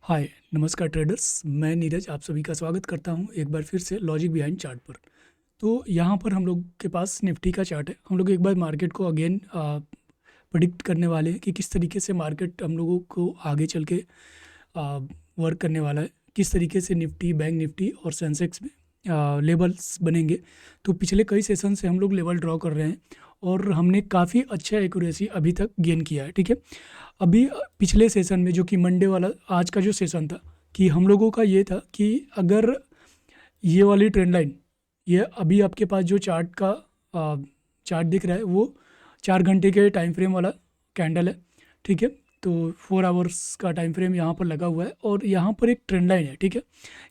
हाय नमस्कार ट्रेडर्स। मैं नीरज आप सभी का स्वागत करता हूं एक बार फिर से लॉजिक बिहाइंड चार्ट पर। तो यहाँ पर हम लोग के पास निफ्टी का चार्ट है। हम लोग एक बार मार्केट को अगेन प्रिडिक्ट करने वाले हैं कि किस तरीके से मार्केट हम लोगों को आगे चल के वर्क करने वाला है, किस तरीके से निफ्टी, बैंक निफ्टी और सेंसेक्स में लेवल्स बनेंगे। तो पिछले कई सेशन से हम लोग लेवल ड्रॉ कर रहे हैं और हमने काफ़ी अच्छा एक्यूरेसी अभी तक गेन किया है। ठीक है, अभी पिछले सेशन में जो कि मंडे वाला आज का जो सेशन था कि हम लोगों का ये था कि अगर ये वाली ट्रेंड लाइन, ये अभी आपके पास जो चार्ट का चार्ट दिख रहा है वो 4 घंटे के टाइम फ्रेम वाला कैंडल है। ठीक है, तो 4 आवर्स का टाइम फ्रेम यहाँ पर लगा हुआ है और यहाँ पर एक ट्रेंड लाइन है। ठीक है,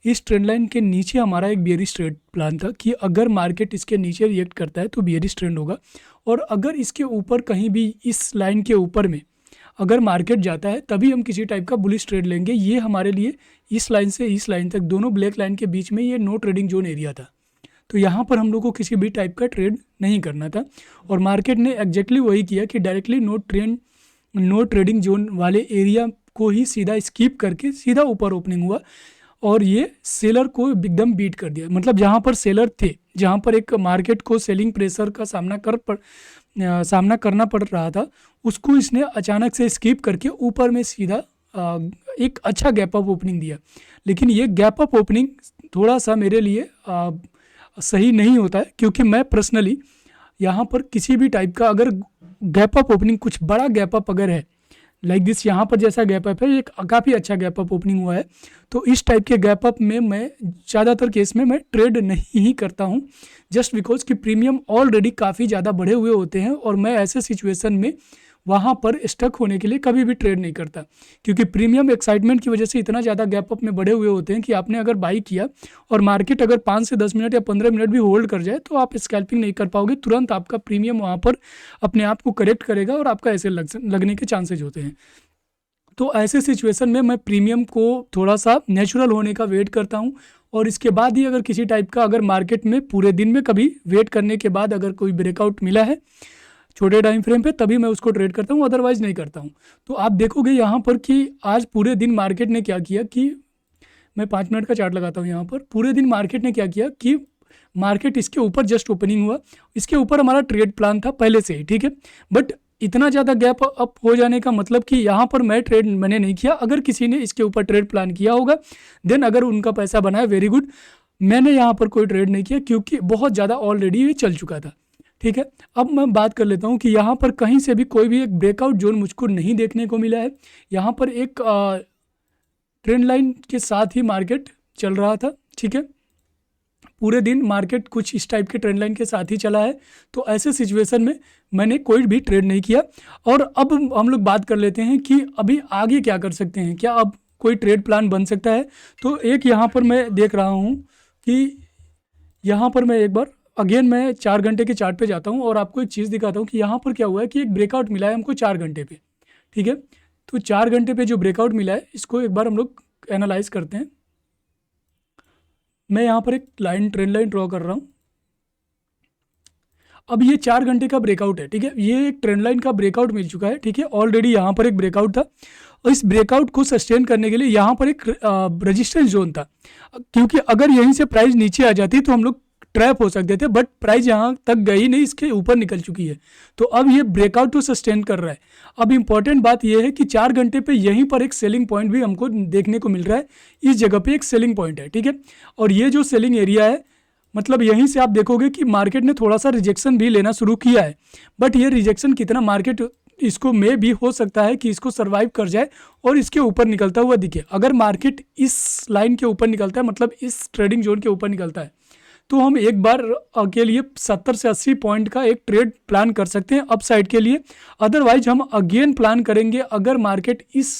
इस ट्रेंड लाइन के नीचे हमारा एक बियरिश ट्रेड प्लान था कि अगर मार्केट इसके नीचे रिएक्ट करता है तो बियरिश ट्रेंड होगा, और अगर इसके ऊपर कहीं भी इस लाइन के ऊपर में अगर मार्केट जाता है तभी हम किसी टाइप का बुलिश ट्रेड लेंगे। ये हमारे लिए इस लाइन से इस लाइन तक दोनों ब्लैक लाइन के बीच में ये नो ट्रेडिंग जोन एरिया था। तो यहाँ पर हम लोग को किसी भी टाइप का ट्रेड नहीं करना था और मार्केट ने एग्जैक्टली वही किया कि डायरेक्टली नो ट्रेडिंग जोन वाले एरिया को ही सीधा स्किप करके सीधा ऊपर ओपनिंग हुआ और ये सेलर को एकदम बीट कर दिया। मतलब जहाँ पर सेलर थे, जहाँ पर एक मार्केट को सेलिंग प्रेशर का सामना करना पड़ रहा था, उसको इसने अचानक से स्किप करके ऊपर में सीधा एक अच्छा गैप अप ओपनिंग दिया। लेकिन ये गैप अप ओपनिंग थोड़ा सा मेरे लिए सही नहीं होता है, क्योंकि मैं पर्सनली यहाँ पर किसी भी टाइप का अगर गैप अप ओपनिंग, कुछ बड़ा गैप अप अगर है लाइक दिस, यहाँ पर जैसा गैप अप है, ये काफ़ी अच्छा गैप अप ओपनिंग हुआ है, तो इस टाइप के गैप अप में मैं ज़्यादातर केस में मैं ट्रेड नहीं ही करता हूँ, जस्ट बिकॉज कि प्रीमियम ऑलरेडी काफ़ी ज़्यादा बढ़े हुए होते हैं और मैं ऐसे सिचुएशन में वहाँ पर स्टक होने के लिए कभी भी ट्रेड नहीं करता, क्योंकि प्रीमियम एक्साइटमेंट की वजह से इतना ज़्यादा गैप अप में बढ़े हुए होते हैं कि आपने अगर बाई किया और मार्केट अगर 5 से 10 मिनट या 15 मिनट भी होल्ड कर जाए तो आप स्कैल्पिंग नहीं कर पाओगे। तुरंत आपका प्रीमियम वहाँ पर अपने आप को करेक्ट करेगा और आपका ऐसे लगने के चांसेज होते हैं। तो ऐसे सिचुएशन में मैं प्रीमियम को थोड़ा सा नेचुरल होने का वेट करता हूँ और इसके बाद ही अगर किसी टाइप का अगर मार्केट में पूरे दिन में कभी वेट करने के बाद अगर कोई ब्रेकआउट मिला है छोटे टाइम फ्रेम पे, तभी मैं उसको ट्रेड करता हूँ, अदरवाइज नहीं करता हूँ। तो आप देखोगे यहाँ पर कि आज पूरे दिन मार्केट ने क्या किया कि मैं 5 मिनट का चार्ट लगाता हूँ। यहाँ पर पूरे दिन मार्केट ने क्या किया कि मार्केट इसके ऊपर जस्ट ओपनिंग हुआ, इसके ऊपर हमारा ट्रेड प्लान था पहले से ही। ठीक है, बट इतना ज़्यादा गैप अप हो जाने का मतलब कि यहाँ पर मैंने नहीं किया। अगर किसी ने इसके ऊपर ट्रेड प्लान किया होगा देन अगर उनका पैसा बना है वेरी गुड। मैंने यहाँ पर कोई ट्रेड नहीं किया क्योंकि बहुत ज़्यादा ऑलरेडी ये चल चुका था। ठीक है, अब मैं बात कर लेता हूँ कि यहाँ पर कहीं से भी कोई भी एक ब्रेकआउट जोन मुझको नहीं देखने को मिला है। यहाँ पर एक ट्रेंड लाइन के साथ ही मार्केट चल रहा था। ठीक है, पूरे दिन मार्केट कुछ इस टाइप के ट्रेंड लाइन के साथ ही चला है, तो ऐसे सिचुएशन में मैंने कोई भी ट्रेड नहीं किया। और अब हम लोग बात कर लेते हैं कि अभी आगे क्या कर सकते हैं, क्या अब कोई ट्रेड प्लान बन सकता है। तो एक यहाँ पर मैं देख रहा हूँ कि यहाँ पर मैं एक बार अगेन मैं 4 घंटे के चार्ट पे जाता हूँ और आपको एक चीज़ दिखाता हूँ कि यहाँ पर क्या हुआ है कि एक ब्रेकआउट मिला है हमको 4 घंटे पे। ठीक है, तो 4 घंटे पे जो ब्रेकआउट मिला है इसको एक बार हम लोग एनालाइज करते हैं। मैं यहाँ पर एक ट्रेंड लाइन ड्रॉ कर रहा हूँ। अब ये 4 घंटे का ब्रेकआउट है। ठीक है, ये एक ट्रेंड लाइन का ब्रेकआउट मिल चुका है। ठीक है, ऑलरेडी यहाँ पर एक ब्रेकआउट था और इस ब्रेकआउट को सस्टेन करने के लिए यहाँ पर एक रेजिस्टेंस जोन था, क्योंकि अगर यहीं से प्राइस नीचे आ जाती तो हम लोग ट्रैप हो सकते थे, बट प्राइस यहाँ तक गई नहीं, इसके ऊपर निकल चुकी है। तो अब ये ब्रेकआउट तो सस्टेन कर रहा है। अब इंपॉर्टेंट बात यह है कि 4 घंटे पे यहीं पर एक सेलिंग पॉइंट भी हमको देखने को मिल रहा है। इस जगह पे एक सेलिंग पॉइंट है। ठीक है, और ये जो सेलिंग एरिया है, मतलब यहीं से आप देखोगे कि मार्केट ने थोड़ा सा रिजेक्शन भी लेना शुरू किया है, बट ये रिजेक्शन कितना मार्केट इसको में भी हो सकता है कि इसको सर्वाइव कर जाए और इसके ऊपर निकलता हुआ दिखे। अगर मार्केट इस लाइन के ऊपर निकलता है, मतलब इस ट्रेडिंग जोन के ऊपर निकलता है, तो हम एक बार के लिए 70 से 80 पॉइंट का एक ट्रेड प्लान कर सकते हैं अप साइड के लिए। अदरवाइज हम अगेन प्लान करेंगे अगर मार्केट इस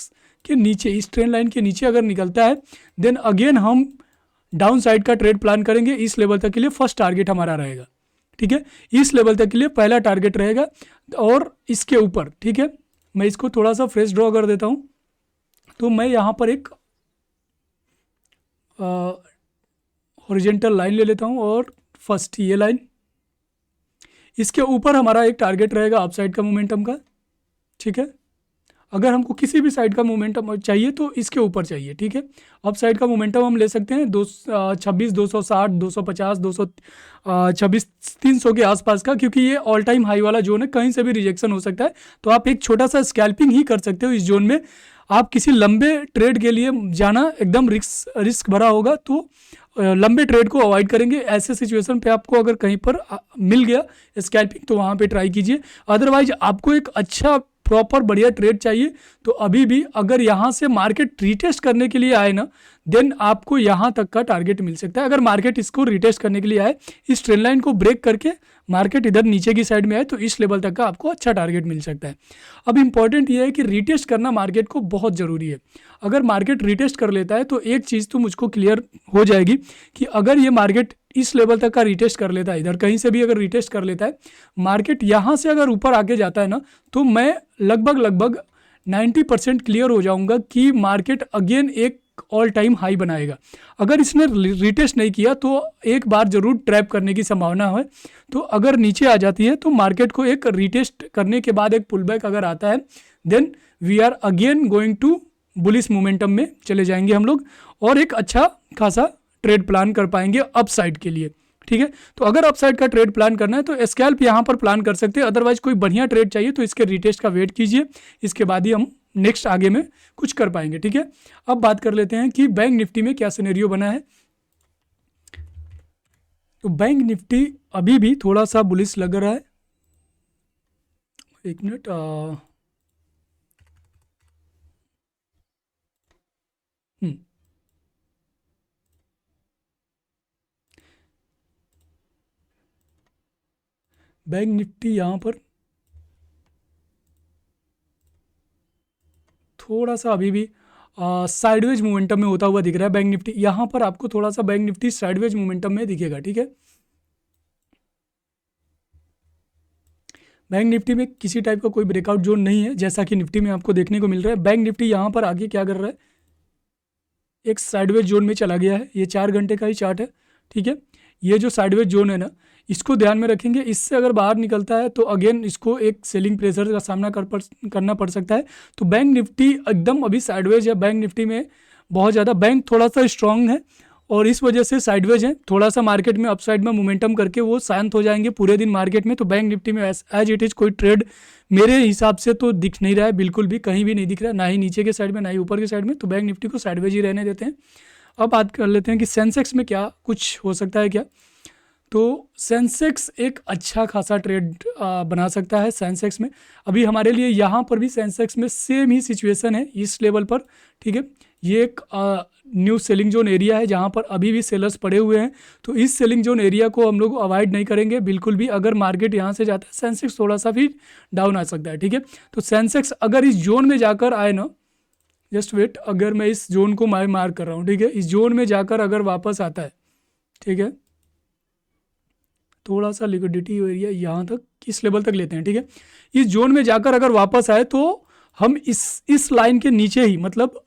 के नीचे, इस ट्रेंड लाइन के नीचे अगर निकलता है देन अगेन हम डाउन साइड का ट्रेड प्लान करेंगे। इस लेवल तक के लिए फर्स्ट टारगेट हमारा रहेगा। ठीक है, इस लेवल तक के लिए पहला टारगेट रहेगा और इसके ऊपर। ठीक है, मैं इसको थोड़ा सा फ्रेश ड्रॉ कर देता हूँ। तो मैं यहाँ पर एक हॉरिजॉन्टल लाइन ले लेता हूँ और फर्स्ट ये लाइन, इसके ऊपर हमारा एक टारगेट रहेगा अपसाइड का मोमेंटम का। ठीक है, अगर हमको किसी भी साइड का मोमेंटम चाहिए तो इसके ऊपर चाहिए, ठीक है। अप साइड का मोमेंटम हम ले सकते हैं 26, 260, 250, 226, 300 के आसपास का, क्योंकि ये ऑल टाइम हाई वाला जोन है, कहीं से भी रिजेक्शन हो सकता है। तो आप एक छोटा सा स्कैल्पिंग ही कर सकते हो इस जोन में। आप किसी लंबे ट्रेड के लिए जाना एकदम रिस्क भरा होगा, तो लंबे ट्रेड को अवॉइड करेंगे। ऐसे सिचुएशन पे आपको अगर कहीं पर मिल गया स्कैल्पिंग तो वहाँ पे ट्राई कीजिए। अदरवाइज आपको एक अच्छा प्रॉपर बढ़िया ट्रेड चाहिए तो अभी भी अगर यहाँ से मार्केट रीटेस्ट करने के लिए आए ना, देन आपको यहाँ तक का टारगेट मिल सकता है। अगर मार्केट इसको रीटेस्ट करने के लिए आए, इस ट्रेंड लाइन को ब्रेक करके मार्केट इधर नीचे की साइड में आए, तो इस लेवल तक का आपको अच्छा टारगेट मिल सकता है। अब इंपॉर्टेंट ये है कि रीटेस्ट करना मार्केट को बहुत ज़रूरी है। अगर मार्केट रीटेस्ट कर लेता है तो एक चीज़ तो मुझको क्लियर हो जाएगी कि अगर ये मार्केट इस लेवल तक का रीटेस्ट कर लेता है, इधर कहीं से भी अगर रीटेस्ट कर लेता है, मार्केट यहाँ से अगर ऊपर आके जाता है ना, तो मैं लगभग 90% क्लियर हो जाऊंगा कि मार्केट अगेन एक ऑल टाइम हाई बनाएगा। अगर इसने रीटेस्ट नहीं किया तो एक बार ज़रूर ट्रैप करने की संभावना है। तो अगर नीचे आ जाती है तो मार्केट को एक रीटेस्ट करने के बाद एक पुलबैक अगर आता है, then we are again going to bullish momentum में चले जाएंगे हम लोग, और एक अच्छा खासा ट्रेड प्लान कर पाएंगे अपसाइड के लिए, ठीक है। तो अगर अपसाइड का ट्रेड प्लान करना है तो स्कैल्प यहाँ पर प्लान कर सकते हैं। अदरवाइज कोई बढ़िया ट्रेड चाहिए तो इसके रीटेस्ट का वेट कीजिए, इसके बाद ही हम नेक्स्ट आगे में कुछ कर पाएंगे, ठीक है। अब बात कर लेते हैं कि बैंक निफ्टी में क्या सिनेरियो बना है। तो बैंक निफ्टी अभी भी थोड़ा सा बुलिश लग रहा है। एक मिनट, बैंक निफ्टी यहाँ पर थोड़ा सा अभी भी साइडवेज मोमेंटम में होता हुआ दिख रहा है। बैंक निफ्टी यहाँ पर आपको थोड़ा सा बैंक निफ्टी साइडवेज मोमेंटम में दिखेगा, ठीक है। बैंक निफ्टी में किसी टाइप का कोई ब्रेकआउट जोन नहीं है, जैसा कि निफ्टी में आपको देखने को मिल रहा है। बैंक निफ्टी यहाँ पर आगे क्या कर रहा है, एक साइडवेज जोन में चला गया है। ये 4 घंटे का ही चार्ट है, ठीक है। ये जो साइडवेज जोन है ना, इसको ध्यान में रखेंगे। इससे अगर बाहर निकलता है तो अगेन इसको एक सेलिंग प्रेशर का सामना करना पड़ सकता है। तो बैंक निफ्टी एकदम अभी साइडवेज है। बैंक निफ्टी में बहुत ज़्यादा बैंक थोड़ा सा स्ट्रांग है और इस वजह से साइडवेज है। थोड़ा सा मार्केट में अपसाइड में मोमेंटम करके वो शांत हो जाएंगे पूरे दिन मार्केट में। तो बैंक निफ्टी में एज इट इज़ कोई ट्रेड मेरे हिसाब से तो दिख नहीं रहा है, बिल्कुल भी कहीं भी नहीं दिख रहा है, ना ही नीचे के साइड में ना ही ऊपर के साइड में। तो बैंक निफ्टी को साइडवेज ही रहने देते हैं। अब बात कर लेते हैं कि सेंसेक्स में क्या कुछ हो सकता है क्या। तो सेंसेक्स एक अच्छा खासा ट्रेड बना सकता है। सेंसेक्स में अभी हमारे लिए यहाँ पर भी सेंसेक्स में सेम ही सिचुएशन है इस लेवल पर, ठीक है। ये एक न्यू सेलिंग जोन एरिया है जहाँ पर अभी भी सेलर्स पड़े हुए हैं। तो इस सेलिंग जोन एरिया को हम लोग अवॉइड नहीं करेंगे बिल्कुल भी। अगर मार्केट यहाँ से जाता है, सेंसेक्स थोड़ा सा भी डाउन आ सकता है, ठीक है। तो सेंसेक्स अगर इस जोन में जाकर आए ना, जस्ट वेट, अगर मैं इस जोन को मार्क कर रहा हूँ, ठीक है। इस जोन में जाकर अगर वापस आता है, ठीक है, थोड़ा सा लिक्विडिटी एरिया यहाँ तक किस लेवल तक लेते हैं, ठीक है। इस जोन में जाकर अगर वापस आए तो हम इस लाइन के नीचे ही, मतलब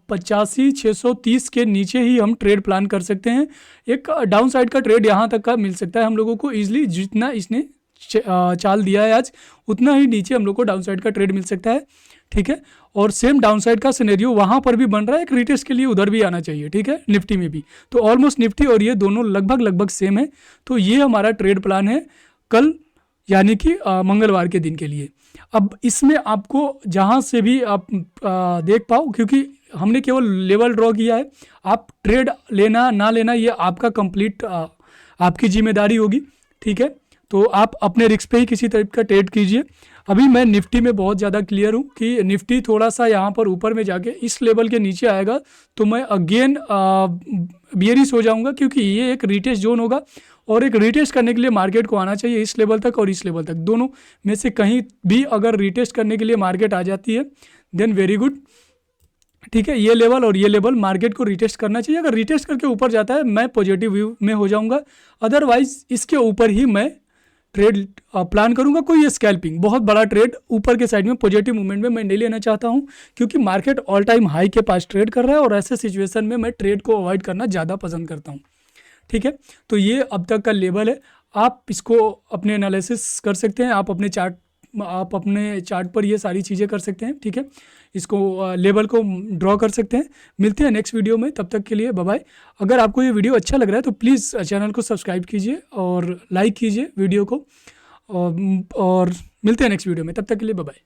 85,630 के नीचे ही हम ट्रेड प्लान कर सकते हैं। एक डाउन साइड का ट्रेड यहाँ तक का मिल सकता है हम लोगों को ईजिली। जितना इसने चाल दिया है आज, उतना ही नीचे हम लोग को डाउन साइड का ट्रेड मिल सकता है, ठीक है। और सेम डाउन साइड का सिनेरियो वहाँ पर भी बन रहा है। एक रिटेस्ट के लिए उधर भी आना चाहिए, ठीक है, निफ्टी में भी। तो ऑलमोस्ट निफ्टी और ये दोनों लगभग सेम है। तो ये हमारा ट्रेड प्लान है कल, यानी कि मंगलवार के दिन के लिए। अब इसमें आपको जहाँ से भी आप देख पाओ, क्योंकि हमने केवल लेवल ड्रॉ किया है, आप ट्रेड लेना ना लेना ये आपका कंप्लीट आपकी जिम्मेदारी होगी, ठीक है। तो आप अपने रिस्क पे ही किसी टाइप का ट्रेड कीजिए। अभी मैं निफ्टी में बहुत ज़्यादा क्लियर हूँ कि निफ्टी थोड़ा सा यहाँ पर ऊपर में जाके इस लेवल के नीचे आएगा तो मैं अगेन बियरिश हो जाऊँगा, क्योंकि ये एक रीटेस्ट जोन होगा और एक रीटेस्ट करने के लिए मार्केट को आना चाहिए इस लेवल तक और इस लेवल तक, दोनों में से कहीं भी अगर रीटेस्ट करने के लिए मार्केट आ जाती है देन वेरी गुड, ठीक है। ये लेवल और ये लेवल मार्केट को रीटेस्ट करना चाहिए। अगर रीटेस्ट करके ऊपर जाता है मैं पॉजिटिव व्यू में हो जाऊंगा, अदरवाइज इसके ऊपर ही मैं ट्रेड प्लान करूंगा। कोई स्कैल्पिंग बहुत बड़ा ट्रेड ऊपर के साइड में पॉजिटिव मूवमेंट में मैं नहीं लेना चाहता हूं, क्योंकि मार्केट ऑल टाइम हाई के पास ट्रेड कर रहा है और ऐसे सिचुएशन में मैं ट्रेड को अवॉइड करना ज़्यादा पसंद करता हूं, ठीक है। तो ये अब तक का लेवल है, आप इसको अपने एनालिसिस कर सकते हैं, आप अपने चार्ट आप अपने चार्ट पर ये सारी चीज़ें कर सकते हैं, ठीक है। इसको लेवल को ड्रॉ कर सकते हैं। मिलते हैं नेक्स्ट वीडियो में, तब तक के लिए बाय बाय। अगर आपको ये वीडियो अच्छा लग रहा है तो प्लीज़ चैनल को सब्सक्राइब कीजिए और लाइक कीजिए वीडियो को, और मिलते हैं नेक्स्ट वीडियो में, तब तक के लिए बाय बाय।